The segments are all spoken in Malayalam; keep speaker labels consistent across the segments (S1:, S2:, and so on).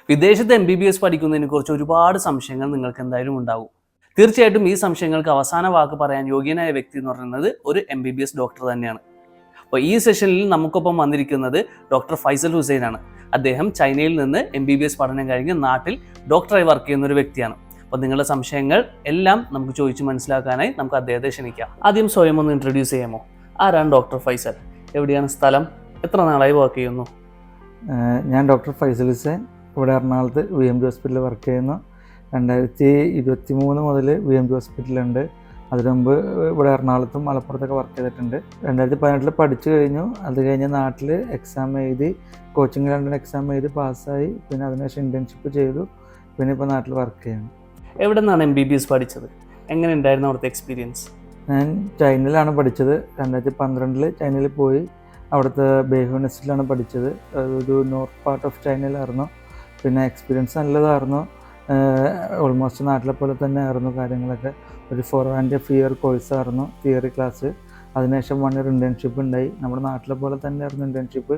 S1: വിദേശത്ത് MBBS പഠിക്കുന്നതിനെക്കുറിച്ച് ഒരുപാട് സംശയങ്ങൾ നിങ്ങൾക്ക് എന്തായാലും ഉണ്ടാകും. തീർച്ചയായിട്ടും ഈ സംശയങ്ങൾക്ക് അവസാന വാക്ക് പറയാൻ യോഗ്യനായ വ്യക്തി എന്ന് പറയുന്നത് ഒരു MBBS ഡോക്ടർ തന്നെയാണ്. അപ്പോൾ ഈ സെഷനിൽ നമുക്കൊപ്പം വന്നിരിക്കുന്നത് ഡോക്ടർ ഫൈസൽ ഹുസൈനാണ്. അദ്ദേഹം ചൈനയിൽ നിന്ന് MBBS പഠനം കഴിഞ്ഞ് നാട്ടിൽ ഡോക്ടറായി വർക്ക് ചെയ്യുന്ന ഒരു വ്യക്തിയാണ്. അപ്പോൾ നിങ്ങളുടെ സംശയങ്ങൾ എല്ലാം നമുക്ക് ചോദിച്ച് മനസ്സിലാക്കാനായി നമുക്ക് അദ്ദേഹത്തെ ക്ഷണിക്കാം. ആദ്യം സ്വയം ഒന്ന് ഇൻട്രൊഡ്യൂസ് ചെയ്യാമോ? ആരാണ് ഡോക്ടർ ഫൈസൽ? എവിടെയാണ് സ്ഥലം? എത്ര നാളായി വർക്ക് ചെയ്യുന്നു?
S2: ഞാൻ ഡോക്ടർ ഫൈസൽ ഹുസൈൻ, ഇവിടെ എറണാകുളത്ത് VMG ഹോസ്പിറ്റലിൽ വർക്ക് ചെയ്യുന്നു. 2023 മുതൽ VMG ഹോസ്പിറ്റലുണ്ട്. അതിനു മുമ്പ് ഇവിടെ എറണാകുളത്തും മലപ്പുറത്തൊക്കെ വർക്ക് ചെയ്തിട്ടുണ്ട്. 2018 പഠിച്ചു കഴിഞ്ഞു. അത് കഴിഞ്ഞ് നാട്ടിൽ എക്സാം എഴുതി, കോച്ചിങ് രണ്ടിന് എക്സാം എഴുതി പാസ്സായി. പിന്നെ അതിനുശേഷം ഇൻറ്റേൺഷിപ്പ് ചെയ്തു. പിന്നെ ഇപ്പോൾ നാട്ടിൽ വർക്ക് ചെയ്യുന്നു.
S1: എവിടെ നിന്നാണ് MBBS പഠിച്ചത്? എങ്ങനെ ഉണ്ടായിരുന്നു അവിടുത്തെ എക്സ്പീരിയൻസ്?
S2: ഞാൻ ചൈനയിലാണ് പഠിച്ചത്. 2012 ചൈനയിൽ പോയി. അവിടുത്തെ ബേഹു യൂണിവേഴ്സിറ്റിയിലാണ് പഠിച്ചത്. ഒരു നോർത്ത് പാർട്ട് ഓഫ് ചൈനയിലായിരുന്നു. പിന്നെ എക്സ്പീരിയൻസ് നല്ലതായിരുന്നു. ഓൾമോസ്റ്റ് നാട്ടിലെ പോലെ തന്നെ ആയിരുന്നു കാര്യങ്ങളൊക്കെ. ഒരു 4.5 ഇയർ കോഴ്സായിരുന്നു, തിയറി ക്ലാസ്. അതിനുശേഷം 1 ഇയർ ഇൻറ്റേൺഷിപ്പ് ഉണ്ടായി. നമ്മുടെ നാട്ടിലെ പോലെ തന്നെ ആയിരുന്നു ഇൻറ്റേൺഷിപ്പ്.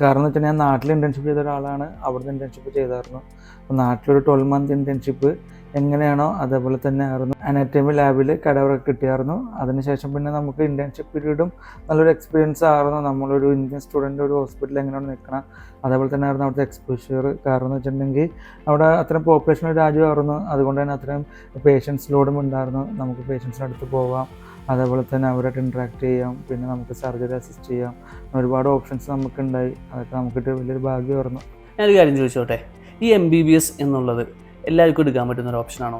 S2: കാരണം എന്ന് വെച്ചാൽ ഞാൻ നാട്ടിൽ ഇൻറ്റേൺഷിപ്പ് ചെയ്ത ഒരാളാണ്, അവിടുന്ന് ഇൻറ്റേൺഷിപ്പ് ചെയ്തായിരുന്നു. അപ്പോൾ നാട്ടിലൊരു 12 മന്ത് ഇൻറ്റേൺഷിപ്പ് എങ്ങനെയാണോ അതേപോലെ തന്നെ ആയിരുന്നു. അനാറ്റമി ലാബിൽ കടവറൊക്കെ കിട്ടിയായിരുന്നു. അതിനുശേഷം പിന്നെ നമുക്ക് ഇൻറ്റേൺഷിപ്പ് പീരീഡും നല്ലൊരു എക്സ്പീരിയൻസ് ആയിരുന്നു. നമ്മളൊരു ഇന്ത്യൻ സ്റ്റുഡൻ്റ് ഒരു ഹോസ്പിറ്റലിൽ എങ്ങനെയാണ് നിൽക്കണം അതേപോലെ തന്നെ ആയിരുന്നു അവിടുത്തെ എക്സ്പോഷ്യർ. കാരണം എന്ന് വെച്ചിട്ടുണ്ടെങ്കിൽ അവിടെ അത്രയും പോപ്പുലേഷൻ ഒരു രാജ്യമായിരുന്നു. അതുകൊണ്ട് തന്നെ അത്രയും പേഷ്യൻസ് ലോഡും ഉണ്ടായിരുന്നു. നമുക്ക് പേഷ്യൻസിൻ്റെ അടുത്ത് പോവാം, അതേപോലെ തന്നെ അവരായിട്ട് ഇൻട്രാക്ട് ചെയ്യാം, പിന്നെ നമുക്ക് സർജറി അസിസ്റ്റ് ചെയ്യാം. ഒരുപാട് ഓപ്ഷൻസ് നമുക്കുണ്ടായി. അതൊക്കെ നമുക്കിട്ട് വലിയൊരു ഭാഗ്യമായിരുന്നു.
S1: ഞാനൊരു കാര്യം ചോദിച്ചോട്ടെ, ഈ MBBS എന്നുള്ളത് എല്ലാവർക്കും എടുക്കാൻ പറ്റുന്നൊരു ഓപ്ഷനാണോ?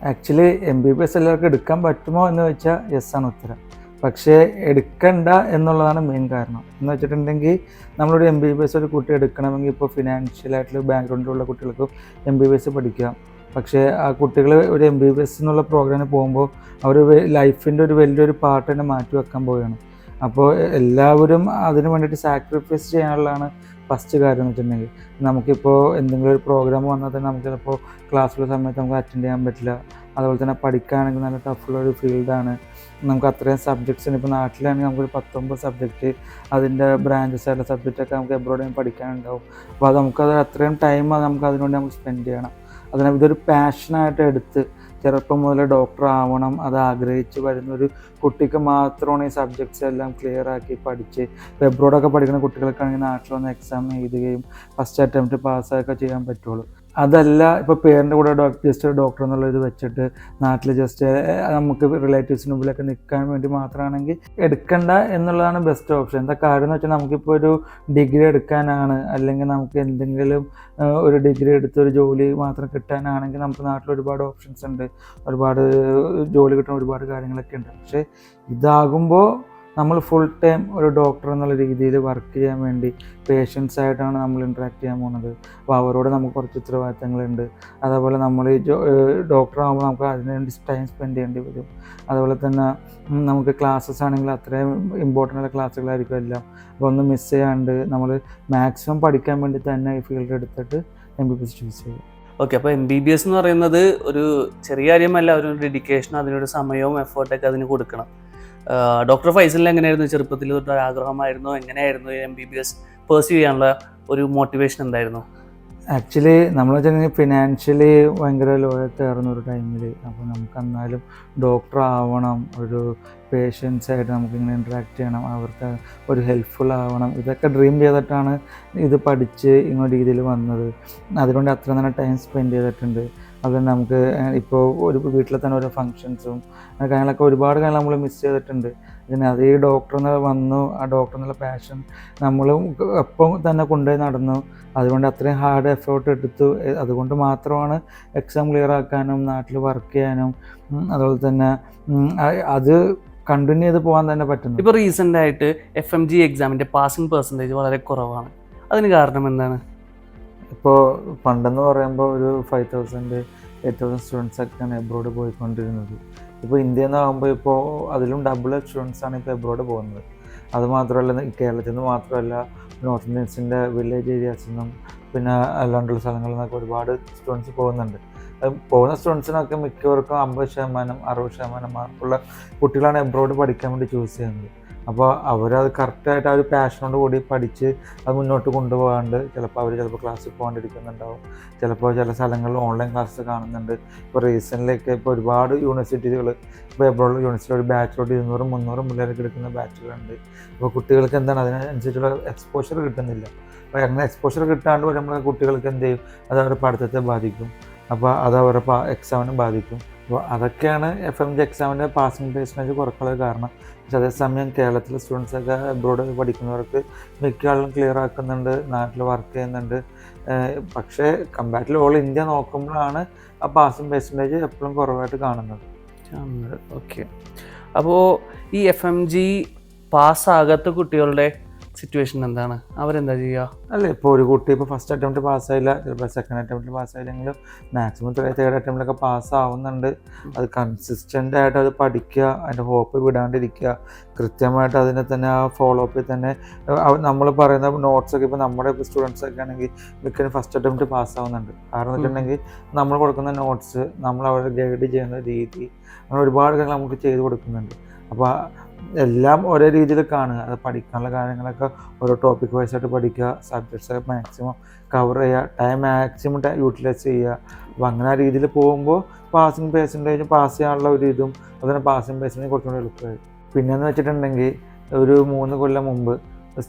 S2: ആക്ച്വലി MBBS എല്ലാവർക്കും എടുക്കാൻ പറ്റുമോ എന്ന് വെച്ചാൽ യെസ് ആണ് ഉത്തരം. പക്ഷേ എടുക്കണ്ട എന്നുള്ളതാണ് മെയിൻ കാരണം. എന്ന് വെച്ചിട്ടുണ്ടെങ്കിൽ നമ്മളൊരു MBBS ഒരു കുട്ടി എടുക്കണമെങ്കിൽ ഇപ്പോൾ ഫിനാൻഷ്യലായിട്ടുള്ള ബാക്ക്ഗ്രൗണ്ടിലുള്ള കുട്ടികൾക്ക് MBBS പഠിക്കാം. പക്ഷേ ആ കുട്ടികൾ ഒരു MBBS എന്നുള്ള പ്രോഗ്രാമിന് പോകുമ്പോൾ അവർ ലൈഫിൻ്റെ ഒരു വലിയൊരു പാർട്ട് തന്നെ മാറ്റി വെക്കാൻ പോവുകയാണ്. അപ്പോൾ എല്ലാവരും അതിന് വേണ്ടിയിട്ട് സാക്രിഫൈസ് ചെയ്യാനുള്ളതാണ് ഫസ്റ്റ് കാര്യം എന്ന് വെച്ചിട്ടുണ്ടെങ്കിൽ. നമുക്കിപ്പോൾ എന്തെങ്കിലും ഒരു പ്രോഗ്രാം വന്നാൽ തന്നെ നമുക്ക് ചിലപ്പോൾ ക്ലാസ്സിലുള്ള സമയത്ത് നമുക്ക് അറ്റൻഡ് ചെയ്യാൻ പറ്റില്ല. അതുപോലെ തന്നെ പഠിക്കുകയാണെങ്കിൽ നല്ല ടഫുള്ളൊരു ഫീൽഡാണ്. നമുക്ക് അത്രയും സബ്ജക്ട്സ് ഉണ്ട്. ഇപ്പോൾ നാട്ടിലാണെങ്കിൽ നമുക്കൊരു 19 സബ്ജക്റ്റ്, അതിൻ്റെ ബ്രാഞ്ചസ് ആയിട്ടുള്ള സബ്ജക്റ്റൊക്കെ നമുക്ക് എബ്രോഡ് പഠിക്കാനുണ്ടാവും. അപ്പോൾ അത് നമുക്കത് അത്രയും ടൈം നമുക്ക് അതിനുവേണ്ടി നമുക്ക് സ്പെൻഡ് ചെയ്യണം. അതിന് ഇതൊരു പാഷനായിട്ട് എടുത്ത് ചെറുപ്പം മുതൽ ഡോക്ടർ ആവണം അത് ആഗ്രഹിച്ച് വരുന്നൊരു കുട്ടിക്ക് മാത്രമാണ് ഈ സബ്ജക്ട്സ് എല്ലാം ക്ലിയർ ആക്കി പഠിച്ച് ഇപ്പോൾ എബ്രോഡൊക്കെ പഠിക്കുന്ന കുട്ടികൾക്കാണെങ്കിൽ നാട്ടിൽ വന്ന് എക്സാം എഴുതുകയും ഫസ്റ്റ് അറ്റംപ്റ്റ് പാസ്സൊക്കെ ചെയ്യാൻ പറ്റുള്ളൂ. അതല്ല ഇപ്പോൾ പേരൻ്റെ കൂടെ ജസ്റ്റ് ഡോക്ടർ എന്നുള്ളത് വെച്ചിട്ട് നാട്ടിൽ ജസ്റ്റ് നമുക്ക് റിലേറ്റീവ്സിന് മുമ്പിലൊക്കെ നിൽക്കാൻ വേണ്ടി മാത്രമാണെങ്കിൽ എടുക്കണ്ട എന്നുള്ളതാണ് ബെസ്റ്റ് ഓപ്ഷൻ. എന്താ കാര്യം എന്ന് വെച്ചാൽ നമുക്കിപ്പോൾ ഒരു ഡിഗ്രി എടുക്കാനാണ്, അല്ലെങ്കിൽ നമുക്ക് എന്തെങ്കിലും ഒരു ഡിഗ്രി എടുത്ത് ഒരു ജോലി മാത്രം കിട്ടാനാണെങ്കിൽ നമുക്ക് നാട്ടിൽ ഒരുപാട് ഓപ്ഷൻസ് ഉണ്ട്, ഒരുപാട് ജോലി കിട്ടുന്ന ഒരുപാട് കാര്യങ്ങളൊക്കെ ഉണ്ട്. പക്ഷേ ഇതാകുമ്പോൾ നമ്മൾ ഫുൾ ടൈം ഒരു ഡോക്ടർ എന്നുള്ള രീതിയിൽ വർക്ക് ചെയ്യാൻ വേണ്ടി പേഷ്യൻസായിട്ടാണ് നമ്മൾ ഇൻട്രാക്ട് ചെയ്യാൻ പോകുന്നത്. അപ്പോൾ അവരോട് നമുക്ക് കുറച്ച് ഉത്തരവാദിത്തങ്ങളുണ്ട്. അതേപോലെ നമ്മൾ ഈ ഡോക്ടർ ആകുമ്പോൾ നമുക്ക് അതിന് വേണ്ടി ടൈം സ്പെൻഡ് ചെയ്യേണ്ടി വരും. അതുപോലെ തന്നെ നമുക്ക് ക്ലാസ്സസ് ആണെങ്കിൽ അത്രയും ഇമ്പോർട്ടൻ്റ് ആയ ക്ലാസ്സുകളായിരിക്കും എല്ലാം. അപ്പോൾ ഒന്നും മിസ് ചെയ്യാണ്ട് നമ്മൾ മാക്സിമം പഠിക്കാൻ വേണ്ടി തന്നെ ഈ ഫീൽഡ് എടുത്തിട്ട് MBBS ചൂസ് ചെയ്യും.
S1: ഓക്കെ, അപ്പോൾ MBBS എന്ന് പറയുന്നത് ഒരു ചെറിയ കാര്യമല്ല, ഒരു ഡെഡിക്കേഷൻ, അതിനൊരു സമയവും എഫേർട്ടൊക്കെ അതിന് കൊടുക്കണം. ഡോക്ടർ ഫൈസലിന് എങ്ങനെയായിരുന്നു ചെറുപ്പത്തിൽ തൊട്ട് ആഗ്രഹമായിരുന്നു? എങ്ങനെയായിരുന്നു MBBS പേഴ്സ്യൂ ചെയ്യാനുള്ള ഒരു മോട്ടിവേഷൻ എന്തായിരുന്നു?
S2: ആക്ച്വലി നമ്മൾ വെച്ചിട്ടുണ്ടെങ്കിൽ ഫിനാൻഷ്യലി ഭയങ്കര ലോയൊക്കെ ആയിരുന്നു ഒരു ടൈമിൽ. അപ്പോൾ നമുക്ക് എന്നാലും ഡോക്ടർ ആവണം, ഒരു പേഷ്യൻസായിട്ട് നമുക്കിങ്ങനെ ഇൻട്രാക്ട് ചെയ്യണം, അവർക്ക് ഒരു ഹെൽപ്ഫുൾ ആവണം, ഇതൊക്കെ ഡ്രീം ചെയ്തിട്ടാണ് ഇത് പഠിച്ച് ഇങ്ങോട്ട് രീതിയിൽ വന്നത്. അതുകൊണ്ട് അത്ര തന്നെ ടൈം സ്പെൻഡ് ചെയ്തിട്ടുണ്ട്. അതുകൊണ്ട് നമുക്ക് ഇപ്പോൾ ഒരു വീട്ടിൽ തന്നെ ഓരോ ഫങ്ഷൻസും കാര്യങ്ങളൊക്കെ ഒരുപാട് കാര്യം നമ്മൾ മിസ് ചെയ്തിട്ടുണ്ട്. പിന്നെ അത് ഈ ഡോക്ടർ എന്ന് വന്നു, ആ ഡോക്ടർ എന്നുള്ള പാഷൻ നമ്മൾ ഒപ്പം തന്നെ കൊണ്ടുപോയി നടന്നു. അതുകൊണ്ട് അത്രയും ഹാർഡ് എഫേർട്ട് എടുത്തു. അതുകൊണ്ട് മാത്രമാണ് എക്സാം ക്ലിയർ ആക്കാനും നാട്ടിൽ വർക്ക് ചെയ്യാനും അതുപോലെ തന്നെ അത് കണ്ടിന്യൂ ചെയ്ത് പോകാൻ തന്നെ പറ്റുന്നു.
S1: ഇപ്പോൾ റീസെൻ്റ് ആയിട്ട് FMG എക്സാമിൻ്റെ പാസിംഗ് പെർസെൻറ്റേജ് വളരെ കുറവാണ്. അതിന് കാരണം എന്താണ്?
S2: ഇപ്പോൾ പണ്ടെന്ന് പറയുമ്പോൾ ഒരു 5,000-8,000 സ്റ്റുഡൻസൊക്കെയാണ് എബ്രോഡ് പോയിക്കൊണ്ടിരുന്നത്. ഇപ്പോൾ ഇന്ത്യയിൽ നിന്നാകുമ്പോൾ ഇപ്പോൾ അതിലും ഡബിൾ സ്റ്റുഡൻസാണ് ഇപ്പോൾ എബ്രോഡ് പോകുന്നത്. അതുമാത്രമല്ല, കേരളത്തിൽ നിന്ന് മാത്രമല്ല, നോർത്ത് ഇന്ത്യൻസിൻ്റെ വില്ലേജ് ഏരിയാസിൽ നിന്നും പിന്നെ അല്ലാണ്ടുള്ള സ്ഥലങ്ങളിൽ നിന്നൊക്കെ ഒരുപാട് സ്റ്റുഡൻസ് പോകുന്നുണ്ട്. പോകുന്ന സ്റ്റുഡൻസിനൊക്കെ മിക്കവർക്കും 50%, 60% മാർക്കുള്ള കുട്ടികളാണ് എബ്രോഡ് പഠിക്കാൻ വേണ്ടി ചൂസ് ചെയ്യുന്നത്. അപ്പോൾ അവരത് കറക്റ്റായിട്ട് ആ ഒരു പാഷനോട് കൂടി പഠിച്ച് അത് മുന്നോട്ട് കൊണ്ടുപോകാണ്ട് ചിലപ്പോൾ ക്ലാസ്സിൽ പോകാണ്ടിരിക്കുന്നുണ്ടാവും, ചിലപ്പോൾ ചില സ്ഥലങ്ങളിൽ ഓൺലൈൻ ക്ലാസ് കാണുന്നുണ്ട്. ഇപ്പോൾ റീസെൻ്റിലൊക്കെ ഇപ്പോൾ ഒരുപാട് യൂണിവേഴ്സിറ്റികൾ, ഇപ്പോൾ എബ്രോഡ് യൂണിവേഴ്സിറ്റി ഒരു ബാച്ചിലോട്ട് 200-300 പിള്ളേർക്ക് എടുക്കുന്ന ബാച്ചുകളുണ്ട്. അപ്പോൾ കുട്ടികൾക്ക് എന്താണ് അതിനനുസരിച്ചുള്ള എക്സ്പോഷർ കിട്ടുന്നില്ല. അപ്പോൾ അങ്ങനെ എക്സ്പോഷർ കിട്ടാണ്ട് വരുമ്പോൾ കുട്ടികൾക്ക് എന്ത് ചെയ്യും, അത് അവരുടെ പഠിത്തത്തെ ബാധിക്കും, അപ്പോൾ അത് അവരുടെ എക്സാമിനെ ബാധിക്കും. അപ്പോൾ അതൊക്കെയാണ് FMG എക്സാമിൻ്റെ പാസിംഗ് പെർസെൻറ്റേജ് കുറയ്ക്കാനുള്ള കാരണം. പക്ഷേ അതേസമയം കേരളത്തിലെ സ്റ്റുഡൻസൊക്കെ അബ്രോഡ് പഠിക്കുന്നവർക്ക് മിക്ക ആളും ക്ലിയർ ആക്കുന്നുണ്ട്, നാട്ടിൽ വർക്ക് ചെയ്യുന്നുണ്ട്. പക്ഷേ കമ്പാരിറ്റീവ് ഓൾ ഇന്ത്യ നോക്കുമ്പോഴാണ് ആ പാസിംഗ് പെർസെൻറ്റേജ് എപ്പോഴും കുറവായിട്ട് കാണുന്നത്.
S1: ഓക്കെ. അപ്പോൾ ഈ FMG പാസ്സാകാത്ത കുട്ടികളുടെ സിറ്റുവേഷൻ എന്താണ്? അവരെന്താ ചെയ്യുക?
S2: അല്ലേ, ഇപ്പോൾ ഒരു കുട്ടി ഇപ്പോൾ ഫസ്റ്റ് അറ്റംപ്റ്റ് പാസ്സായില്ല, ചിലപ്പോൾ സെക്കൻഡ് അറ്റംപ്റ്റിൽ പാസ്സായില്ലെങ്കിലും മാക്സിമം തേർഡ് അറ്റംപ്റ്റിലൊക്കെ പാസ്സാവുന്നുണ്ട്. അത് കൺസിസ്റ്റൻ്റ് ആയിട്ട് അത് പഠിക്കുക, അതിൻ്റെ ഹോപ്പ് വിടാണ്ടിരിക്കുക, കൃത്യമായിട്ട് അതിനെ തന്നെ ആ ഫോളോ അപ്പിൽ തന്നെ നമ്മൾ പറയുന്ന നോട്ട്സൊക്കെ ഇപ്പോൾ നമ്മുടെ സ്റ്റുഡൻസൊക്കെ ആണെങ്കിൽ മിക്കതും ഫസ്റ്റ് അറ്റംപ്റ്റ് പാസ്സാവുന്നുണ്ട്. കാരണം എന്ന് വെച്ചിട്ടുണ്ടെങ്കിൽ നമ്മൾ കൊടുക്കുന്ന നോട്ട്സ്, നമ്മൾ അവരെ ഗൈഡ് ചെയ്യുന്ന രീതി, അങ്ങനെ ഒരുപാട് കാര്യങ്ങൾ നമുക്ക് ചെയ്ത് കൊടുക്കുന്നുണ്ട്. അപ്പോൾ എല്ലാം ഒരേ രീതിയിൽ കാണുക, അത് പഠിക്കാനുള്ള കാര്യങ്ങളൊക്കെ ഓരോ ടോപ്പിക് വൈസായിട്ട് പഠിക്കുക, സബ്ജക്ട്സൊക്കെ മാക്സിമം കവർ ചെയ്യുക, ടൈം മാക്സിമം യൂട്ടിലൈസ് ചെയ്യുക. അപ്പോൾ അങ്ങനെ ആ രീതിയിൽ പോകുമ്പോൾ പാസിംഗ് പെർസെൻറ്റേജ് പാസ് ചെയ്യാനുള്ള ഒരു ഇതും അതിന് പാസിംഗ് പെർസെൻറ്റേജ് കുറച്ചുകൂടി എളുപ്പമായി. പിന്നെയെന്ന് വെച്ചിട്ടുണ്ടെങ്കിൽ ഒരു 3 കൊല്ലം മുമ്പ്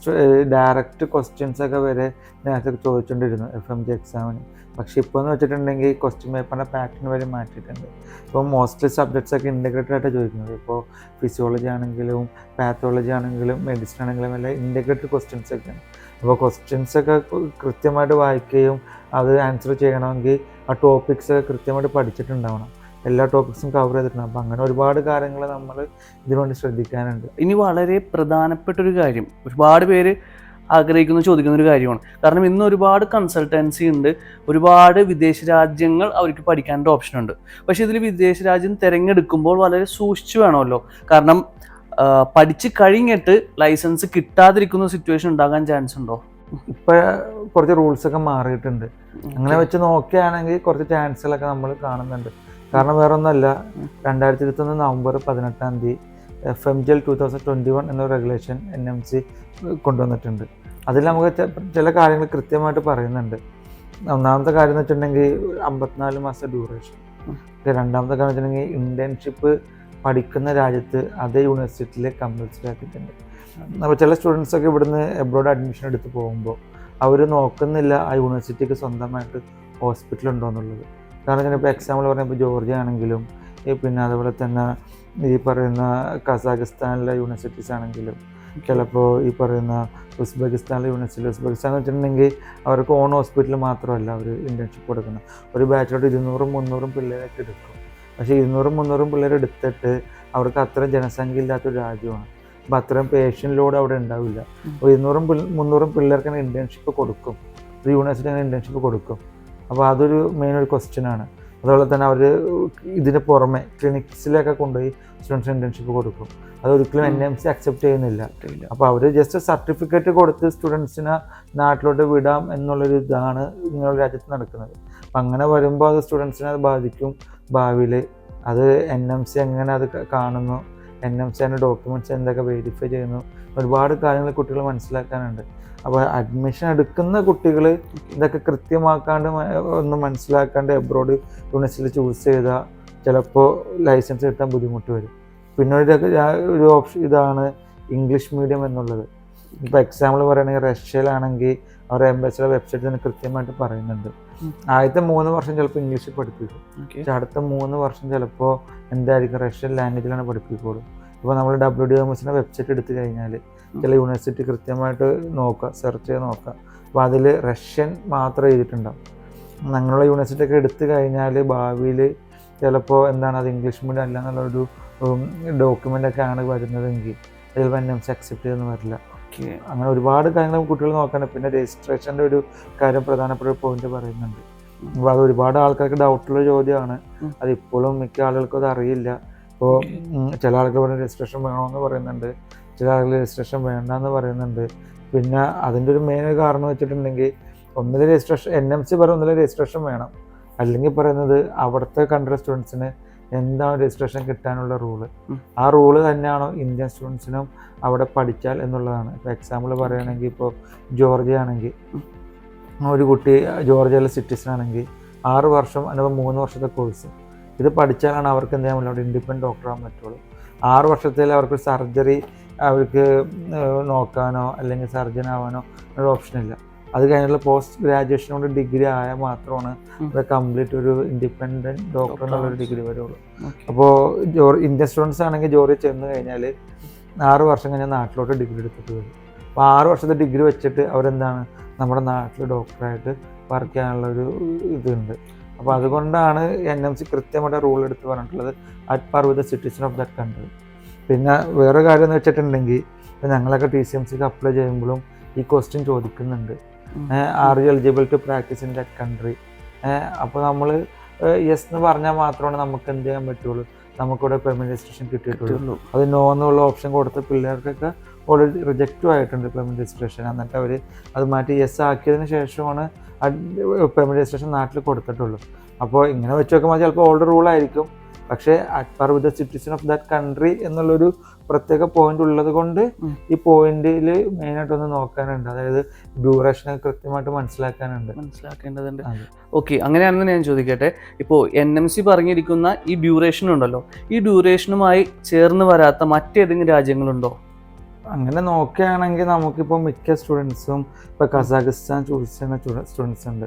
S2: ഡയറക്റ്റ് ക്വസ്റ്റ്യൻസൊക്കെ വരെ നേരത്തെ ചോദിച്ചുകൊണ്ടിരുന്നു FMG എക്സാമിന്. പക്ഷെ ഇപ്പോൾ എന്ന് വെച്ചിട്ടുണ്ടെങ്കിൽ ക്വസ്റ്റ്യൻ പേപ്പറിൻ്റെ പാറ്റേൺ വരെ മാറ്റിയിട്ടുണ്ട്. ഇപ്പോൾ മോസ്റ്റ്ലി സബ്ജക്ട്സൊക്കെ ഇൻറ്റഗ്രേറ്റഡ് ആയിട്ട് ചോദിക്കുന്നത്. ഇപ്പോൾ ഫിസിയോളജി ആണെങ്കിലും പാത്തോളജി ആണെങ്കിലും മെഡിസിൻ ആണെങ്കിലും എല്ലാം ഇൻറ്റഗ്രേറ്റഡ് ക്വസ്റ്റ്യൻസൊക്കെയാണ്. അപ്പോൾ ക്വസ്റ്റ്യൻസൊക്കെ കൃത്യമായിട്ട് വായിക്കുകയും അത് ആൻസർ ചെയ്യണമെങ്കിൽ ആ ടോപ്പിക്സ് കൃത്യമായിട്ട് പഠിച്ചിട്ടുണ്ടാവണം, എല്ലാ ടോപ്പിക്സും കവർ ചെയ്തിട്ടുണ്ട്. അപ്പോൾ അങ്ങനെ ഒരുപാട് കാര്യങ്ങൾ നമ്മൾ ഇതിനുവേണ്ടി ശ്രദ്ധിക്കാനുണ്ട്.
S1: ഇനി വളരെ പ്രധാനപ്പെട്ടൊരു കാര്യം, ഒരുപാട് പേര് ചോദിക്കുന്ന ഒരു കാര്യമാണ്. കാരണം ഇന്ന് ഒരുപാട് കൺസൾട്ടൻസി ഉണ്ട്, ഒരുപാട് വിദേശ രാജ്യങ്ങൾ അവർക്ക് പഠിക്കാനുള്ള ഓപ്ഷൻ ഉണ്ട്. പക്ഷേ ഇതിൽ വിദേശ രാജ്യം തിരഞ്ഞെടുക്കുമ്പോൾ വളരെ സൂക്ഷിച്ചു വേണമല്ലോ. കാരണം പഠിച്ച് കഴിഞ്ഞിട്ട് ലൈസൻസ് കിട്ടാതിരിക്കുന്ന സിറ്റുവേഷൻ ഉണ്ടാകാൻ ചാൻസ് ഉണ്ടോ?
S2: ഇപ്പോൾ കുറച്ച് റൂൾസൊക്കെ മാറിയിട്ടുണ്ട്. അങ്ങനെ വെച്ച് നോക്കുകയാണെങ്കിൽ കുറച്ച് ചാൻസുകളൊക്കെ നമ്മൾ കാണുന്നുണ്ട്. കാരണം വേറെ ഒന്നുമല്ല, 2021 നവംബർ 18 FMGL 2021 എന്ന റെഗുലേഷൻ NMC കൊണ്ടുവന്നിട്ടുണ്ട്. അതിൽ നമുക്ക് ചില കാര്യങ്ങൾ കൃത്യമായിട്ട് പറയുന്നുണ്ട്. ഒന്നാമത്തെ കാര്യം എന്ന് വെച്ചിട്ടുണ്ടെങ്കിൽ 54 മാസം ഡ്യൂറേഷൻ. രണ്ടാമത്തെ കാര്യം വെച്ചിട്ടുണ്ടെങ്കിൽ ഇന്റേൺഷിപ്പ് പഠിക്കുന്ന രാജ്യത്ത് അതേ യൂണിവേഴ്സിറ്റിയിൽ കമ്പൽസറി ആക്കിയിട്ടുണ്ട്. അപ്പോൾ ചില സ്റ്റുഡൻസൊക്കെ ഇവിടുന്ന് എബ്രോഡ് അഡ്മിഷൻ എടുത്ത് പോകുമ്പോൾ അവർ നോക്കുന്നില്ല ആ യൂണിവേഴ്സിറ്റിക്ക് സ്വന്തമായിട്ട് ഹോസ്പിറ്റൽ ഉണ്ടോ എന്നുള്ളത്. കാരണം ഞാനിപ്പോൾ എക്സാമ്പിൾ പറയുമ്പോൾ ജോർജിയ ആണെങ്കിലും പിന്നെ അതുപോലെ തന്നെ ഈ പറയുന്ന കസാഖിസ്ഥാനിലെ യൂണിവേഴ്സിറ്റീസ് ആണെങ്കിലും ചിലപ്പോൾ ഈ പറയുന്ന ഉസ്ബെക്കിസ്ഥാനിലെ യൂണിവേഴ്സിറ്റി, ഉസ്ബെക്കിസ്ഥാൻ എന്ന് വെച്ചിട്ടുണ്ടെങ്കിൽ അവർക്ക് ഓൺ ഹോസ്പിറ്റൽ മാത്രമല്ല അവർ ഇൻറ്റേൺഷിപ്പ് കൊടുക്കുന്നത്. ഒരു ബാച്ചിലോട്ട് 200-300 പിള്ളേരൊക്കെ എടുക്കും. പക്ഷേ 200-300 പിള്ളേർ എടുത്തിട്ട് അവർക്ക് അത്രയും ജനസംഖ്യ ഇല്ലാത്തൊരു രാജ്യമാണ്. അപ്പോൾ അത്രയും പേഷ്യൻ്റ് ലോഡ് അവിടെ ഉണ്ടാവില്ല. അപ്പോൾ 200-300 പിള്ളേർക്ക് ഇൻറ്റേൺഷിപ്പ് കൊടുക്കും, ഒരു യൂണിവേഴ്സിറ്റി അങ്ങനെ ഇൻറ്റേൺഷിപ്പ് കൊടുക്കും. അപ്പോൾ അതൊരു മെയിൻ ഒരു ക്വസ്റ്റ്യനാണ്. അതുപോലെ തന്നെ അവർ ഇതിന് പുറമെ ക്ലിനിക്സിലൊക്കെ കൊണ്ടുപോയി സ്റ്റുഡൻസിന് ഇൻറ്റേൺഷിപ്പ് കൊടുക്കും. അതൊരിക്കലും NMC അക്സെപ്റ്റ് ചെയ്യുന്നില്ല. അപ്പോൾ അവർ ജസ്റ്റ് സർട്ടിഫിക്കറ്റ് കൊടുത്ത് സ്റ്റുഡൻസിനെ നാട്ടിലോട്ട് വിടാം എന്നുള്ളൊരു ഇതാണ് നിങ്ങളുടെ രാജ്യത്ത് നടക്കുന്നത്. അപ്പം അങ്ങനെ വരുമ്പോൾ അത് സ്റ്റുഡൻസിനെ അത് ബാധിക്കും ഭാവിയിൽ. അത് NMC എങ്ങനെ അത് കാണുന്നു, NMC അതിൻ്റെ ഡോക്യുമെൻറ്റ്സ് എന്തൊക്കെ വെരിഫൈ ചെയ്യുന്നു, ഒരുപാട് കാര്യങ്ങൾ കുട്ടികൾ മനസ്സിലാക്കാനുണ്ട്. അപ്പോൾ അഡ്മിഷൻ എടുക്കുന്ന കുട്ടികൾ ഇതൊക്കെ കൃത്യമാക്കാണ്ട് ഒന്നും മനസ്സിലാക്കാണ്ട് എബ്രോഡ് യൂണിവേഴ്സിറ്റി ചൂസ് ചെയ്താൽ ചിലപ്പോൾ ലൈസൻസ് കിട്ടാൻ ബുദ്ധിമുട്ട് വരും. പിന്നെ ഒരു ഓപ്ഷൻ ഇതാണ് ഇംഗ്ലീഷ് മീഡിയം എന്നുള്ളത്. ഇപ്പോൾ എക്സാമ്പിൾ പറയുകയാണെങ്കിൽ റഷ്യയിലാണെങ്കിൽ അവരുടെ എംബസിയുടെ വെബ്സൈറ്റിൽ തന്നെ കൃത്യമായിട്ട് പറയുന്നുണ്ട്, ആദ്യത്തെ 3 വർഷം ചിലപ്പോൾ ഇംഗ്ലീഷിൽ പഠിപ്പിക്കും, പക്ഷേ അടുത്ത 3 വർഷം ചിലപ്പോൾ എന്തായിരിക്കും റഷ്യൻ ലാംഗ്വേജിലാണ് പഠിപ്പിക്കുള്ളൂ. ഇപ്പോൾ നമ്മൾ WDMSൻ്റെ വെബ്സൈറ്റ് എടുത്തു കഴിഞ്ഞാൽ ചില യൂണിവേഴ്സിറ്റി കൃത്യമായിട്ട് നോക്കുക, സെർച്ച് ചെയ്ത് നോക്കുക. അപ്പോൾ അതിൽ റഷ്യൻ മാത്രം എഴുതിയിട്ടുണ്ടാവും. അങ്ങനെയുള്ള യൂണിവേഴ്സിറ്റി ഒക്കെ എടുത്തു കഴിഞ്ഞാൽ ഭാവിയിൽ ചിലപ്പോൾ എന്താണ് അത് ഇംഗ്ലീഷ് മീഡിയം അല്ല എന്നുള്ളൊരു ഡോക്യുമെൻ്റൊക്കെ ആണ് വരുന്നതെങ്കിൽ ചിലപ്പോൾ NMC അക്സെപ്റ്റ് ചെയ്തെന്ന് വരില്ല. അങ്ങനെ ഒരുപാട് കാര്യങ്ങൾ കുട്ടികൾ നോക്കണം. പിന്നെ രജിസ്ട്രേഷൻ്റെ ഒരു കാര്യം പ്രധാനപ്പെട്ട ഒരു പോയിന്റ് പറയുന്നുണ്ട്. അപ്പോൾ അത് ഒരുപാട് ആൾക്കാർക്ക് ഡൗട്ടുള്ള ചോദ്യമാണ്. അതിപ്പോഴും മിക്ക ആളുകൾക്കും അത് അറിയില്ല. ഇപ്പോൾ ചില ആളുകൾ പറഞ്ഞ രജിസ്ട്രേഷൻ വേണമെന്ന് പറയുന്നുണ്ട്, ചില ആളുകൾ രജിസ്ട്രേഷൻ വേണ്ടെന്ന് പറയുന്നുണ്ട്. പിന്നെ അതിൻ്റെ ഒരു മെയിൻ കാരണം വെച്ചിട്ടുണ്ടെങ്കിൽ ഒന്നിലെ രജിസ്ട്രേഷൻ NMC ഒന്നിലെ രജിസ്ട്രേഷൻ വേണം, അല്ലെങ്കിൽ പറയുന്നത് അവിടുത്തെ കൺട്രി സ്റ്റുഡൻസിന് എന്താണ് രജിസ്ട്രേഷൻ കിട്ടാനുള്ള റൂള്. ആ റൂള് തന്നെയാണോ ഇന്ത്യൻ സ്റ്റുഡൻസിനും അവിടെ പഠിച്ചാൽ എന്നുള്ളതാണ്. ഇപ്പോൾ എക്സാമ്പിൾ പറയുകയാണെങ്കിൽ ഇപ്പോൾ ജോർജിയ ആണെങ്കിൽ ഒരു കുട്ടി ജോർജിയയിലെ സിറ്റിസൺ ആണെങ്കിൽ 6 വർഷം അഥവാ 3 വർഷത്തെ കോഴ്സ് ഇത് പഠിച്ചാലാണ് അവർക്ക് എന്ത് ചെയ്യാൻ പറ്റില്ല, അവിടെ ഇൻഡിപെൻഡൻറ്റ് ഡോക്ടറാകാൻ പറ്റുള്ളൂ. 6 വർഷത്തിൽ അവർക്ക് സർജറി അവർക്ക് നോക്കാനോ അല്ലെങ്കിൽ സർജൻ ആവാനോ ഒരു ഓപ്ഷനില്ല. അത് കഴിഞ്ഞുള്ള പോസ്റ്റ് ഗ്രാജുവേഷൻ കൊണ്ട് ഡിഗ്രി ആയാൽ മാത്രമാണ് ഇവിടെ കംപ്ലീറ്റ് ഒരു ഇൻഡിപെൻഡൻറ്റ് ഡോക്ടർ എന്നുള്ളൊരു ഡിഗ്രി വരുള്ളൂ. അപ്പോൾ ഇന്ത്യൻ സ്റ്റുഡൻസ് ആണെങ്കിൽ ജോലി ചെന്ന് കഴിഞ്ഞാൽ 6 വർഷം കഴിഞ്ഞാൽ നാട്ടിലോട്ട് ഡിഗ്രി എടുത്തിട്ട് വരും. അപ്പോൾ 6 വർഷത്തെ ഡിഗ്രി വെച്ചിട്ട് അവരെന്താണ് നമ്മുടെ നാട്ടിൽ ഡോക്ടറായിട്ട് വർക്ക് ചെയ്യാനുള്ള ഒരു ഇതുണ്ട്. അപ്പോൾ അതുകൊണ്ടാണ് NMC കൃത്യമായിട്ട് റൂൾ എടുത്ത് പറഞ്ഞിട്ടുള്ളത് at par with the citizen of that country. പിന്നെ വേറെ കാര്യം എന്ന് വെച്ചിട്ടുണ്ടെങ്കിൽ ഇപ്പോൾ ഞങ്ങളൊക്കെ TCMCക്ക് അപ്ലൈ ചെയ്യുമ്പോഴും ഈ ക്വസ്റ്റ്യൻ ചോദിക്കുന്നുണ്ട്, are you eligible to practice in that country. അപ്പോൾ നമ്മൾ യെസ് എന്ന് പറഞ്ഞാൽ മാത്രമാണ് നമുക്ക് എന്ത് ചെയ്യാൻ പറ്റുള്ളൂ, നമുക്കിവിടെ പെർമനന്റ് രജിസ്ട്രേഷൻ കിട്ടിയിട്ടുള്ളൂ. അത് നോ എന്നുള്ള ഓപ്ഷൻ കൊടുത്ത പിള്ളേർക്കൊക്കെ ഓൾറെഡി റിജക്റ്റും ആയിട്ടുണ്ട് പെർമനന്റ് രജിസ്ട്രേഷൻ. എന്നിട്ട് അവർ അത് മാറ്റി യെസ് ആക്കിയതിന് ശേഷമാണ് പെർമനന്റ് രജിസ്ട്രേഷൻ നാട്ടിൽ കൊടുത്തിട്ടുള്ളൂ. അപ്പോൾ ഇങ്ങനെ വെച്ച് നോക്കുമ്പോൾ ചിലപ്പോൾ ഓൾഡ് റൂൾ ആയിരിക്കും, പക്ഷേ at par with the citizen of that country എന്നുള്ളൊരു പ്രത്യേക പോയിന്റ് ഉള്ളത് കൊണ്ട് ഈ പോയിന്റിൽ മെയിനായിട്ടൊന്ന് നോക്കാനുണ്ട്. അതായത് ഡ്യൂറേഷൻ കൃത്യമായിട്ട് മനസ്സിലാക്കേണ്ടതുണ്ട്.
S1: ഓക്കെ, അങ്ങനെയാണെന്ന് ഞാൻ ചോദിക്കട്ടെ, ഇപ്പോൾ NMC പറഞ്ഞിരിക്കുന്ന ഈ ഡ്യൂറേഷൻ ഉണ്ടല്ലോ, ഈ ഡ്യൂറേഷനുമായി ചേർന്ന് വരാത്ത മറ്റേതെങ്കിലും രാജ്യങ്ങളുണ്ടോ?
S2: അങ്ങനെ നോക്കുകയാണെങ്കിൽ നമുക്കിപ്പോൾ മിക്ക സ്റ്റുഡൻസും ഇപ്പോൾ കസാഖിസ്ഥാൻ ചൂസ് ചെയ്യുന്ന സ്റ്റുഡൻസ് ഉണ്ട്.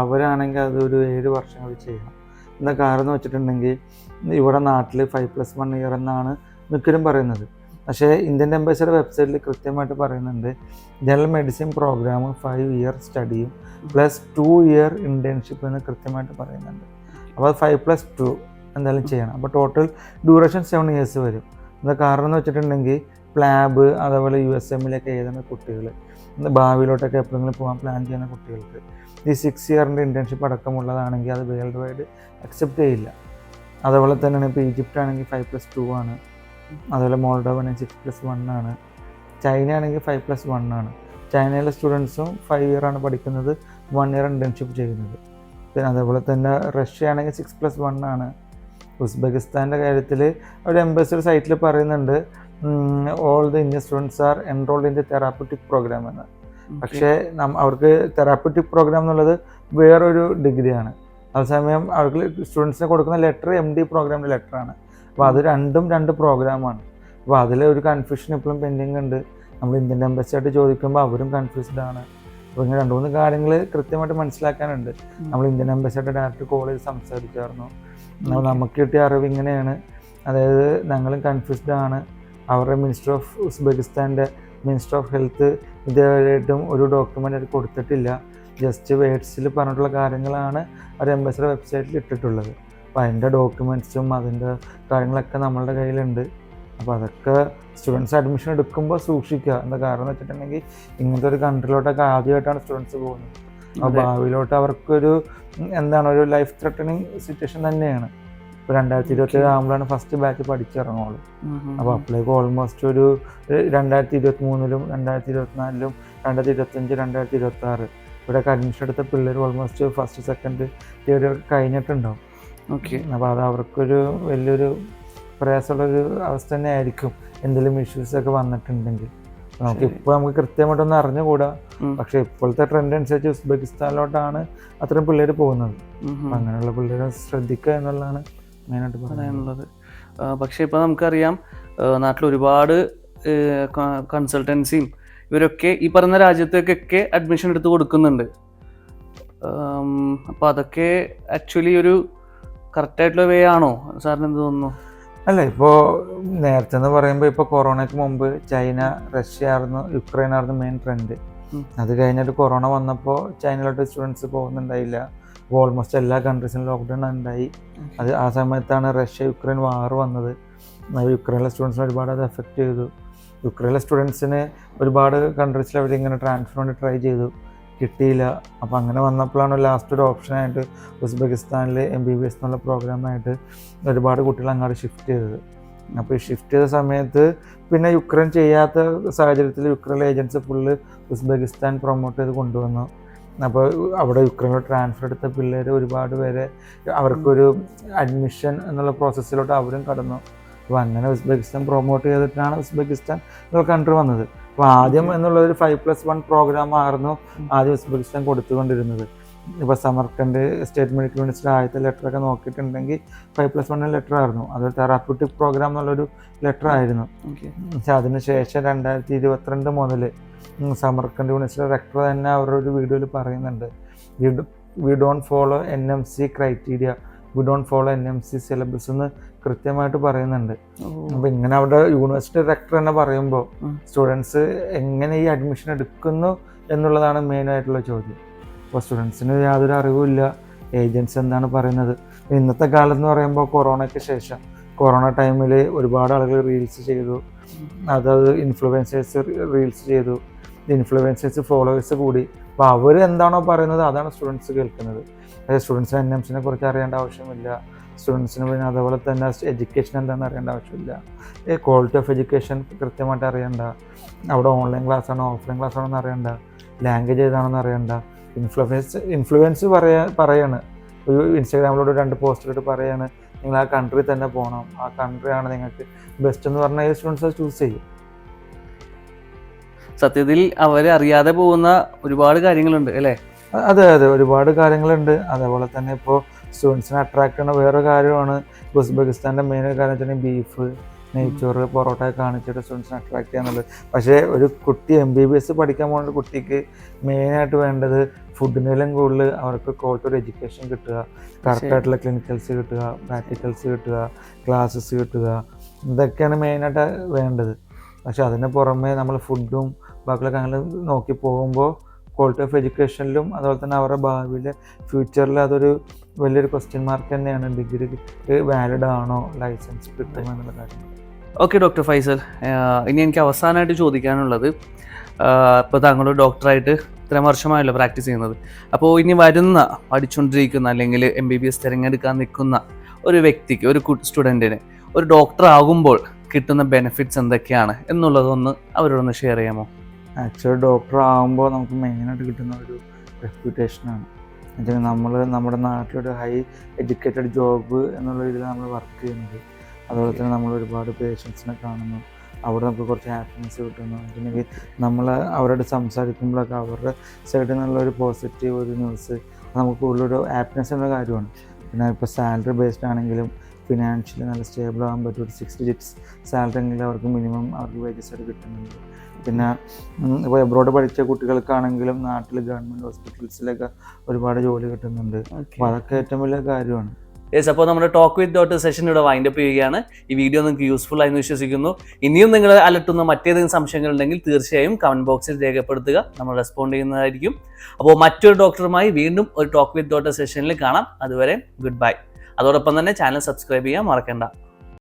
S2: അവരാണെങ്കിൽ അതൊരു 7 വർഷങ്ങൾ ചെയ്യണം. എന്താ കാരണം എന്ന് വെച്ചിട്ടുണ്ടെങ്കിൽ ഇവിടെ നാട്ടിൽ 5+1 ഇയർ എന്നാണ് മിക്കരും പറയുന്നത്. പക്ഷേ ഇന്ത്യൻ എംബസിയുടെ വെബ്സൈറ്റിൽ കൃത്യമായിട്ട് പറയുന്നുണ്ട് ജനറൽ മെഡിസിൻ പ്രോഗ്രാം 5 ഇയർ സ്റ്റഡിയും +2 ഇയർ ഇന്റേൺഷിപ്പ് എന്ന് കൃത്യമായിട്ട് പറയുന്നുണ്ട്. അപ്പോൾ അത് 5+2 എന്തായാലും ചെയ്യണം. അപ്പോൾ ടോട്ടൽ ഡ്യൂറേഷൻ 7 ഇയേഴ്സ് വരും. എന്താ കാരണം എന്ന് വെച്ചിട്ടുണ്ടെങ്കിൽ പ്ലാബ് അതേപോലെ USMലേക്ക് എഴുതുന്ന കുട്ടികൾ, ഭാവിയിലോട്ടൊക്കെ എപ്പോഴെങ്കിലും പോകാൻ പ്ലാൻ ചെയ്യുന്ന കുട്ടികൾക്ക് ഈ 6 ഇയറിൻ്റെ ഇൻറ്റേൺഷിപ്പ് അടക്കമുള്ളതാണെങ്കിൽ അത് വേൾഡ് വൈഡ് അക്സെപ്റ്റ് ചെയ്യില്ല. അതേപോലെ തന്നെയാണ് ഇപ്പോൾ ഈജിപ്റ്റ് ആണെങ്കിൽ 5+2 ആണ്, അതുപോലെ മോൾഡോവ ആണെങ്കിൽ 6+1 ആണ്, ചൈന ആണെങ്കിൽ 5+1 ആണ്. ചൈനയിലെ സ്റ്റുഡൻസും 5 ഇയർ ആണ് പഠിക്കുന്നത്, 1 ഇയർ ഇൻറ്റേൺഷിപ്പ് ചെയ്യുന്നത്. പിന്നെ അതേപോലെ തന്നെ റഷ്യ ആണെങ്കിൽ 6+1 ആണ്. ഉസ്ബെക്കിസ്ഥാൻ്റെ കാര്യത്തിൽ ഒരു എംബസിയുടെ സൈറ്റിൽ പറയുന്നുണ്ട് all the Indian students are enrolled in the therapeutic program എന്ന്. പക്ഷേ അവർക്ക് തെറാപ്യൂട്ടിക് പ്രോഗ്രാം എന്നുള്ളത് വേറൊരു ഡിഗ്രിയാണ്. അതേസമയം അവർക്ക് സ്റ്റുഡൻസിന് കൊടുക്കുന്ന ലെറ്റർ MD പ്രോഗ്രാമിൻ്റെ ലെറ്ററാണ്. അപ്പോൾ അത് രണ്ടും 2 പ്രോഗ്രാമാണ്. അപ്പോൾ അതിൽ ഒരു കൺഫ്യൂഷൻ ഇപ്പോഴും പെൻഡിങ് ഉണ്ട്. നമ്മൾ ഇന്ത്യൻ എംബസിയായിട്ട് ചോദിക്കുമ്പോൾ അവരും കൺഫ്യൂസ്ഡ് ആണ്. അപ്പോൾ ഇങ്ങനെ 2-3 കാര്യങ്ങൾ കൃത്യമായിട്ട് മനസ്സിലാക്കാനുണ്ട്. നമ്മൾ ഇന്ത്യൻ എംബസിയായിട്ട് ഡയറക്റ്റ് കോൾ ചെയ്ത് സംസാരിച്ചായിരുന്നു. നമുക്ക് കിട്ടിയ അറിവ് ഇങ്ങനെയാണ്, അതായത് ഞങ്ങളും കൺഫ്യൂസ്ഡ് ആണ്. അവരുടെ മിനിസ്റ്റർ ഓഫ് ഉസ്ബെക്കിസ്ഥാൻ്റെ മിനിസ്റ്റർ ഓഫ് ഹെൽത്ത് ഇതുവരെയായിട്ടും ഒരു ഡോക്യുമെൻ്റ് അവർ കൊടുത്തിട്ടില്ല. ജസ്റ്റ് വേർഡ്സിൽ പറഞ്ഞിട്ടുള്ള കാര്യങ്ങളാണ് അവർ എംബസിയുടെ വെബ്സൈറ്റിൽ ഇട്ടിട്ടുള്ളത്. അപ്പോൾ അതിൻ്റെ ഡോക്യുമെൻറ്റ്സും അതിൻ്റെ കാര്യങ്ങളൊക്കെ നമ്മളുടെ കയ്യിലുണ്ട്. അപ്പോൾ അതൊക്കെ സ്റ്റുഡൻസ് അഡ്മിഷൻ എടുക്കുമ്പോൾ സൂക്ഷിക്കുക. എന്താ കാരണം എന്ന് വെച്ചിട്ടുണ്ടെങ്കിൽ ഇങ്ങനത്തെ ഒരു കൺട്രിയിലോട്ടൊക്കെ ആദ്യമായിട്ടാണ് സ്റ്റുഡൻസ് പോകുന്നത്. അപ്പോൾ ഭാവിയിലോട്ട് അവർക്കൊരു ഒരു ലൈഫ് ത്രെട്ടണിങ് സിറ്റുവേഷൻ തന്നെയാണ്. ഇപ്പോൾ 2027 ആകുമ്പോഴാണ് ഫസ്റ്റ് ബാച്ച് പഠിച്ചിറങ്ങുള്ളൂ. അപ്പോൾ അപ്പോഴേക്കും ഓൾമോസ്റ്റ് ഒരു 2023-ലും 2024-ലും 2025, 2026 ഇവിടെയൊക്കെ അഡ്മിഷൻ എടുത്ത പിള്ളേർ almost first second third year കഴിഞ്ഞിട്ടുണ്ടാവും. അപ്പോൾ അത് അവർക്കൊരു വലിയൊരു പ്രയാസമുള്ളൊരു അവസ്ഥ തന്നെ ആയിരിക്കും എന്തെങ്കിലും ഇഷ്യൂസൊക്കെ വന്നിട്ടുണ്ടെങ്കിൽ. നമുക്ക് കൃത്യമായിട്ടൊന്നും അറിഞ്ഞുകൂടാ. പക്ഷെ ഇപ്പോഴത്തെ ട്രെൻഡ് അനുസരിച്ച് ഉസ്ബെക്കിസ്ഥാനിലോട്ടാണ് അത്രയും പിള്ളേർ പോകുന്നത്. അങ്ങനെയുള്ള പിള്ളേരെ ശ്രദ്ധിക്കുക എന്നുള്ളതാണ് മെയിനായിട്ട് പറയാനുള്ളത്.
S1: പക്ഷെ ഇപ്പോൾ നമുക്കറിയാം നാട്ടിൽ ഒരുപാട് കൺസൾട്ടൻസിയും ഇവരൊക്കെ ഈ പറഞ്ഞ രാജ്യത്തേക്കൊക്കെ അഡ്മിഷൻ എടുത്ത് കൊടുക്കുന്നുണ്ട്. അപ്പോൾ അതൊക്കെ ആക്ച്വലി ഒരു കറക്റ്റായിട്ടുള്ള വേ ആണോ സാറിന് എന്ത് തോന്നുന്നു?
S2: അല്ല, ഇപ്പോൾ നേരത്തെ എന്ന് പറയുമ്പോൾ ഇപ്പോൾ കൊറോണയ്ക്ക് മുമ്പ് ചൈന, റഷ്യ ആയിരുന്നു, യുക്രൈൻ ആയിരുന്നു മെയിൻ ട്രെൻഡ്. അത് കഴിഞ്ഞിട്ട് കൊറോണ വന്നപ്പോൾ ചൈനയിലോട്ട് സ്റ്റുഡൻസ് പോകുന്നുണ്ടായില്ല. അപ്പോൾ ഓൾമോസ്റ്റ് എല്ലാ കൺട്രീസിലും ലോക്ക്ഡൗൺ ഉണ്ടായി. അത് ആ സമയത്താണ് റഷ്യ-യുക്രൈൻ വാർ വന്നത്. യുക്രൈനിലെ സ്റ്റുഡൻസിനെ ഒരുപാട് അത് എഫക്റ്റ് ചെയ്തു. യുക്രൈനിലെ സ്റ്റുഡൻസിന് ഒരുപാട് കൺട്രീസിൽ അവരിങ്ങനെ ട്രാൻസ്ഫർ വേണ്ടി ട്രൈ ചെയ്തു, കിട്ടിയില്ല. അപ്പോൾ അങ്ങനെ വന്നപ്പോഴാണ് ലാസ്റ്റ് ഒരു ഓപ്ഷനായിട്ട് ഉസ്ബെക്കിസ്ഥാനിൽ MBBS എന്നുള്ള പ്രോഗ്രാമായിട്ട് ഒരുപാട് കുട്ടികൾ അങ്ങോട്ട് ഷിഫ്റ്റ് ചെയ്തത്. അപ്പോൾ ഈ ഷിഫ്റ്റ് ചെയ്ത സമയത്ത് പിന്നെ യുക്രൈൻ ചെയ്യാത്ത സാഹചര്യത്തിൽ യുക്രൈനിലെ ഏജൻസി ഫുള്ള് ഉസ്ബെക്കിസ്ഥാൻ പ്രൊമോട്ട് ചെയ്ത് കൊണ്ടുവന്നു. അപ്പോൾ അവിടെ യുക്രൈനിൽ ട്രാൻസ്ഫർ എടുത്ത പിള്ളേർ ഒരുപാട് പേരെ അവർക്കൊരു അഡ്മിഷൻ എന്നുള്ള പ്രോസസ്സിലോട്ട് അവരും കടന്നു. അപ്പോൾ അങ്ങനെ ഉസ്ബെക്കിസ്ഥാൻ പ്രൊമോട്ട് ചെയ്തിട്ടാണ് ഉസ്ബെക്കിസ്ഥാൻ എന്നുള്ള കൺട്രി വന്നത്. അപ്പോൾ ആദ്യം എന്നുള്ള ഒരു 5+1 പ്രോഗ്രാം ആയിരുന്നു ആദ്യം ഉസ്ബെക്കിസ്ഥാൻ കൊടുത്തുകൊണ്ടിരുന്നത്. ഇപ്പോൾ സമർക്കണ്ട് സ്റ്റേറ്റ് മെഡിക്കൽ യൂണിവേഴ്സിറ്റി ആദ്യത്തെ ലെറ്ററൊക്കെ നോക്കിയിട്ടുണ്ടെങ്കിൽ 5+1 ലെറ്റർ ആയിരുന്നു. അതൊരു തെറാപ്യൂട്ടിക് പ്രോഗ്രാം എന്നുള്ളൊരു ലെറ്റർ ആയിരുന്നു. പക്ഷെ അതിനുശേഷം 2022 മുതൽ സമർക്കണ്ട് യൂണിവേഴ്സിറ്റി റെക്ടർ തന്നെ അവരുടെ ഒരു വീഡിയോയിൽ പറയുന്നുണ്ട്, we don't follow NMC criteria, we don't follow NMC syllabus എന്ന് കൃത്യമായിട്ട് പറയുന്നുണ്ട്. അപ്പോൾ ഇങ്ങനെ അവിടെ യൂണിവേഴ്സിറ്റി റെക്ടർ തന്നെ പറയുമ്പോൾ സ്റ്റുഡൻസ് എങ്ങനെ ഈ അഡ്മിഷൻ എടുക്കുന്നു എന്നുള്ളതാണ് മെയിനായിട്ടുള്ള ചോദ്യം. അപ്പോൾ സ്റ്റുഡൻസിന് യാതൊരു അറിവുമില്ല, ഏജൻസ് എന്താണ് പറയുന്നത്. ഇന്നത്തെ കാലം എന്ന് പറയുമ്പോൾ കൊറോണയ്ക്ക് ശേഷം, കൊറോണ ടൈമിൽ ഒരുപാട് ആളുകൾ റീൽസ് ചെയ്തു, അതായത് ഇൻഫ്ലുവൻസേഴ്സ് റീൽസ് ചെയ്തു, ഇൻഫ്ലുവൻസേഴ്സ് ഫോളോവേഴ്സ് കൂടി. അപ്പോൾ അവർ എന്താണോ പറയുന്നത് അതാണ് സ്റ്റുഡൻസ് കേൾക്കുന്നത്. അതായത് സ്റ്റുഡൻസിന് NMCനെ കുറിച്ച് അറിയേണ്ട ആവശ്യമില്ല, സ്റ്റുഡൻസിന് പിന്നെ അതുപോലെ തന്നെ എഡ്യൂക്കേഷൻ എന്താണെന്ന് അറിയേണ്ട ആവശ്യമില്ല, ക്വാളിറ്റി ഓഫ് എഡ്യൂക്കേഷൻ കൃത്യമായിട്ട് അറിയണ്ട, അവിടെ ഓൺലൈൻ ക്ലാസ് ആണോ ഓഫ്ലൈൻ ക്ലാസ് ആണോ എന്ന് അറിയണ്ട, ലാംഗ്വേജ് ഏതാണെന്ന് അറിയണ്ട. ഇൻഫ്ലുവൻസ് പറയാണ്, ഒരു ഇൻസ്റ്റാഗ്രാമിലൂടെ 2 പോസ്റ്റിലോട്ട് പറയാണ് നിങ്ങൾ ആ കൺട്രി തന്നെ പോകണം, ആ കൺട്രിയാണ് നിങ്ങൾക്ക് ബെസ്റ്റ് എന്ന് പറഞ്ഞാൽ സ്റ്റുഡൻസ് ചൂസ് ചെയ്യും.
S1: സത്യത്തിൽ അവരെ അറിയാതെ പോകുന്ന ഒരുപാട് കാര്യങ്ങളുണ്ട് അല്ലേ?
S2: അതെ, ഒരുപാട് കാര്യങ്ങളുണ്ട്. അതേപോലെ തന്നെ ഇപ്പോൾ സ്റ്റുഡൻസിനെ അട്രാക്ട് ചെയ്യുന്ന വേറെ കാര്യമാണ് ഉസ്ബെക്കിസ്ഥാൻ്റെ മെയിൻ കാര്യം വെച്ചാൽ ബീഫ്, നെയ്ച്ചോറ്, പൊറോട്ട കാണിച്ചിട്ട് സ്റ്റുഡൻസിനെ അട്രാക്ട് ചെയ്യാന്നുള്ളത്. പക്ഷേ ഒരു കുട്ടി MBBS പഠിക്കാൻ പോകുന്ന കുട്ടിക്ക് മെയിനായിട്ട് വേണ്ടത് ഫുഡിനെല്ലാം കൂടുതൽ അവർക്ക് ക്വാളിറ്റി ഒരു എഡ്യൂക്കേഷൻ കിട്ടുക, കറക്റ്റായിട്ടുള്ള ക്ലിനിക്കൽസ് കിട്ടുക, പ്രാക്ടിക്കൽസ് കിട്ടുക, ക്ലാസ്സസ് കിട്ടുക, ഇതൊക്കെയാണ് മെയിനായിട്ട് വേണ്ടത്. പക്ഷെ അതിന് പുറമെ നമ്മൾ ഫുഡും ബാക്കിയുള്ള കാര്യങ്ങൾ നോക്കി പോകുമ്പോൾ ക്വാളിറ്റി ഓഫ് എഡ്യൂക്കേഷനിലും അതുപോലെ തന്നെ അവരുടെ ഭാവിയിലെ ഫ്യൂച്ചറിൽ അതൊരു വലിയൊരു ക്വസ്റ്റ്യൻ മാർക്ക് തന്നെയാണ്. ഡിഗ്രി വാലിഡ് ആണോ, ലൈസൻസ് കിട്ടുമോ എന്നുള്ള കാര്യങ്ങൾ.
S1: ഓക്കെ ഡോക്ടർ ഫൈസൽ, ഇനി എനിക്ക് അവസാനമായിട്ട് ചോദിക്കാനുള്ളത്, ഇപ്പോൾ താങ്കൾ ഡോക്ടറായിട്ട് ഇത്രയും വർഷമായല്ലോ പ്രാക്ടീസ് ചെയ്യുന്നത്. അപ്പോൾ ഇനി വരുന്ന പഠിച്ചുകൊണ്ടിരിക്കുന്ന അല്ലെങ്കിൽ MBBS തിരഞ്ഞെടുക്കാൻ നിൽക്കുന്ന ഒരു വ്യക്തിക്ക്, ഒരു സ്റ്റുഡൻറ്റിന് ഒരു ഡോക്ടർ ആകുമ്പോൾ കിട്ടുന്ന ബെനിഫിറ്റ്സ് എന്തൊക്കെയാണ് എന്നുള്ളതൊന്ന് അവരോടൊന്ന് ഷെയർ ചെയ്യാമോ?
S2: ആക്ച്വലി ഡോക്ടർ ആകുമ്പോൾ നമുക്ക് മെയിനായിട്ട് കിട്ടുന്ന ഒരു റെപ്യൂട്ടേഷനാണ്. എന്നുവെച്ചാൽ നമ്മൾ നമ്മുടെ നാട്ടിലൊരു ഹൈ എഡ്യൂക്കേറ്റഡ് ജോബ് എന്നുള്ള രീതിയിൽ നമ്മൾ വർക്ക് ചെയ്യുന്നത്. അതുപോലെ തന്നെ നമ്മൾ ഒരുപാട് പേഷ്യൻസിനെ കാണുന്നു, അവിടെ നമുക്ക് കുറച്ച് ഹാപ്പിനെസ് കിട്ടുന്നു. അല്ലെങ്കിൽ നമ്മൾ അവരോട് സംസാരിക്കുമ്പോഴൊക്കെ അവരുടെ സൈഡിൽ നിന്നുള്ള ഒരു പോസിറ്റീവ് ഒരു ന്യൂസ് നമുക്ക് കൂടുതലൊരു ഹാപ്പിനെസ് എന്ന കാര്യമാണ്. പിന്നെ ഇപ്പോൾ സാലറി ബേസ്ഡ് ആണെങ്കിലും ഫിനാൻഷ്യലി നല്ല സ്റ്റേബിൾ ആകാൻ പറ്റും. ഒരു 6 digits സാലറി എങ്കിലും അവർക്ക് മിനിമം അവർക്ക് വേജസ് ആയിട്ട് കിട്ടുന്നുണ്ട്. പിന്നെ ഇപ്പോൾ എബ്രോഡ് പഠിച്ച കുട്ടികൾക്കാണെങ്കിലും നാട്ടിൽ ഗവൺമെൻറ് ഹോസ്പിറ്റൽസിലൊക്കെ ഒരുപാട് ജോലി കിട്ടുന്നുണ്ട്. അപ്പോൾ അതൊക്കെ ഏറ്റവും വലിയ കാര്യമാണ്.
S1: യെസ്, അപ്പോൾ നമ്മുടെ ടോക്ക് വിത്ത് ഡോക്ടർ സെഷൻ ഇവിടെ വൈൻഡപ്പ് ചെയ്യുകയാണ്. ഈ വീഡിയോ നിങ്ങൾക്ക് യൂസ്ഫുൾ ആയെന്ന് വിശ്വസിക്കുന്നു. ഇനിയും നിങ്ങൾ അലട്ടുന്ന മറ്റേതെങ്കിലും സംശയങ്ങളുണ്ടെങ്കിൽ തീർച്ചയായും കമൻറ്റ് ബോക്സിൽ രേഖപ്പെടുത്തുക, നമ്മൾ റെസ്പോണ്ട് ചെയ്യുന്നതായിരിക്കും. അപ്പോൾ മറ്റൊരു ഡോക്ടറുമായി വീണ്ടും ഒരു ടോക്ക് വിത്ത് ഡോക്ടർ സെഷനിൽ കാണാം. അതുവരെ ഗുഡ് ബൈ. അതോടൊപ്പം തന്നെ ചാനൽ സബ്സ്ക്രൈബ് ചെയ്യാൻ മറക്കണ്ട.